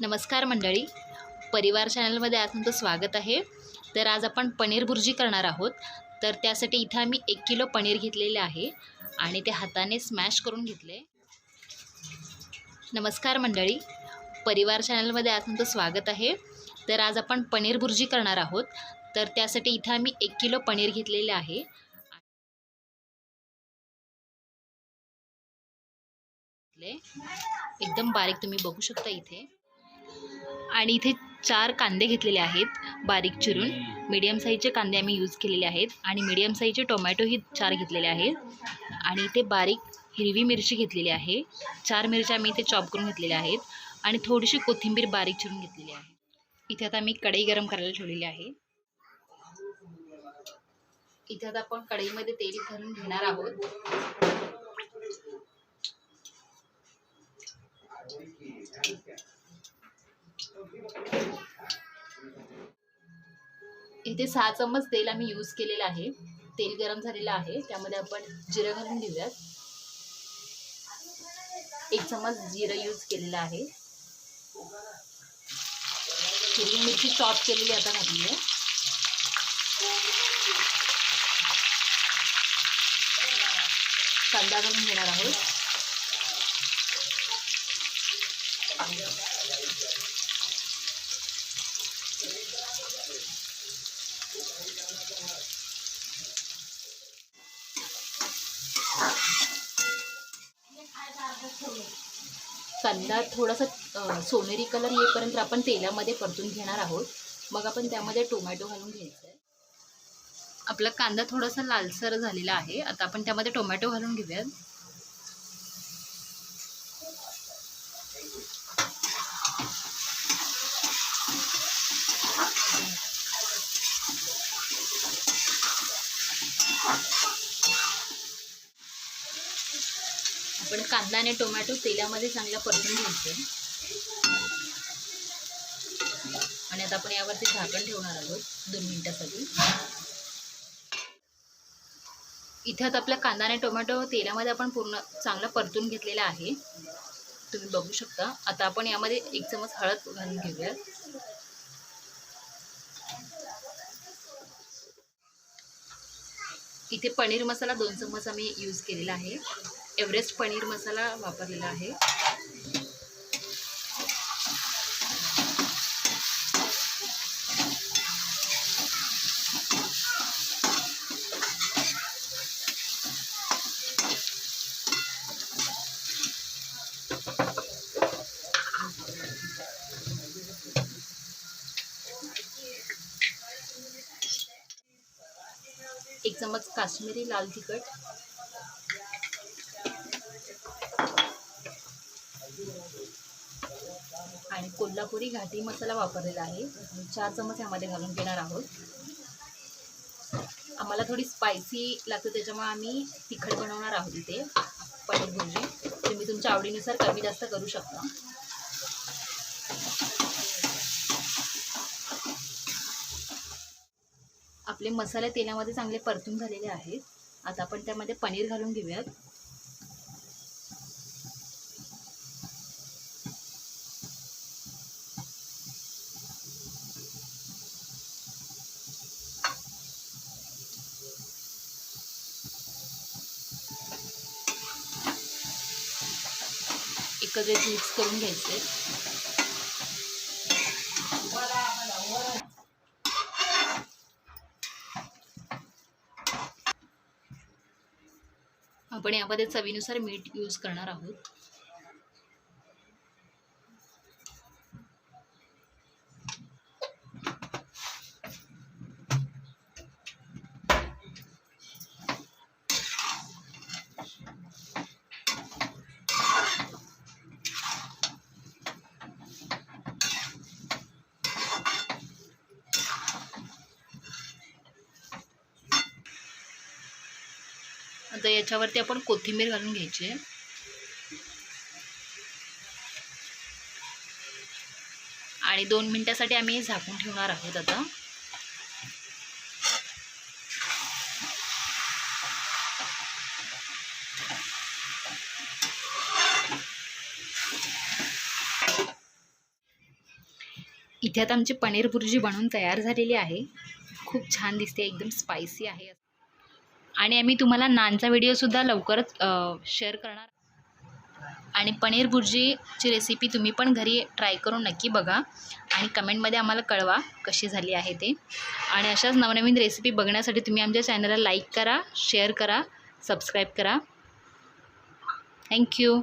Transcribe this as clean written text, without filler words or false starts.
नमस्कार मंडळी, परिवार चॅनलमध्ये आज तुमचं स्वागत आहे। तर आज आपण पनीर भुर्जी करणार आहोत। तर त्यासाठी इथे आम्ही 1 किलो पनीर घेतलेले आहे आणि ते हाताने स्मॅश करून घेतले। नमस्कार मंडळी, परिवार चॅनलमध्ये आज तुमचं स्वागत आहे। तर आज आपण पनीर भुर्जी करणार आहोत। तर त्यासाठी इथे आम्ही 1 किलो पनीर घेतलेले आहे। एकदम बारीक तुम्ही बघू शकता इथे। आणि इथे 4 कांदे घेतलेले आहेत बारीक चिरून। मीडियम साईजचे कांदे आम्ही यूज केलेले आहेत आणि मीडियम साईजचे टोमॅटो ही 4 घेतलेले आहेत। आणि इथे बारीक हिरवी मिरची घेतलेली आहे। 4 मिरच्या मी इथे चॉप करून घेतलेल्या आहेत आणि थोडीशी कोथिंबीर बारीक चिरून घेतलेली आहे। इथे आता मी कढई गरम करायला ठेवलेली आहे। इथे आता आपण कढईमध्ये तेल घालून घेणार आहोत। इथे 6 चम्मच तेल आम्ही यूज केलेलं आहे। तेल गरम झालेलं आहे, त्यामध्ये आपण जिरं घालून घेऊयात। 1 चम्मच जिरं यूज केलेलं आहे। हिरवी मिरची चॉप केलेली आता घातली आहे। कांदा घालून घेणार आहोत। कांदा थोडासा सोनेरी कलर येईपर्यंत आपण तेलामध्ये परतून घेणार आहोत। मग आपण त्यामध्ये टोमॅटो घालून घ्यायचा आहे। आपला कांदा थोडासा लालसर झालेला आहे, आता आपण त्यामध्ये टोमॅटो घालून घेऊयात। आपण कांदा आणि टोमॅटो तेलामध्ये चांगला परतून घ्यायचं आणि आता आपण यावरती झाकण ठेवणार आहोत 2 मिनिटांसाठी। इथे आता आपला कांदा आणि टोमॅटो तेलामध्ये आपण पूर्ण चांगला परतून घेतलेला आहे, तुम्ही बघू शकता। आता आपण यामध्ये 1 चमच हळद घालून घेऊयात। इथे पनीर मसाला 2 चम्मच आम्ही यूज केलेला आहे। एव्हरेस्ट पनीर मसाला वापरलेला आहे। एक चम्मच काश्मीरी लाल तिखट, आणि कोल्हापुरी घाटी मसाला वापरलेला आहे। 4 चम्मच यामध्ये घालून घेणार आहोत। आम्हाला थोडी स्पायसी लागते, त्याच्यामुळे आम्ही तिखट बनवणार आहोत इथे पनीर भुर्जी। तुम्ही तुमच्या आवडीनुसार कमी जास्त करू शकता। आपले मसाले तेलामध्ये चांगले परतून झालेले आहेत। आता आपण त्यामध्ये पनीर घालून घेऊयात। एकत्र मिक्स करून घ्यायचे। आपण यामध्ये चवीनुसार मीठ यूज करणार आहोत। आता याच्यावरती आपण कोथिंबीर घालून घ्यायची आहे आणि 2 मिनिटांसाठी आम्ही झाकून ठेवणार आहोत। आता इथे आता आमची पनीर भुर्जी बनवून तयार झालेली आहे. खूप छान दिसते, एकदम स्पायसी आहे. आणि आम्ही तुम्हाला नानचा व्हिडिओसुद्धा लवकरच शेअर करणार. आणि पनीर भुर्जीची रेसिपी तुम्ही पण घरी ट्राय करून नक्की बघा आणि कमेंटमध्ये आम्हाला कळवा कशी झाली आहे ते. आणि अशाच नवनवीन रेसिपी बघण्यासाठी तुम्ही आमच्या चॅनलला लाईक करा, शेअर करा, सबस्क्राईब करा. थँक्यू.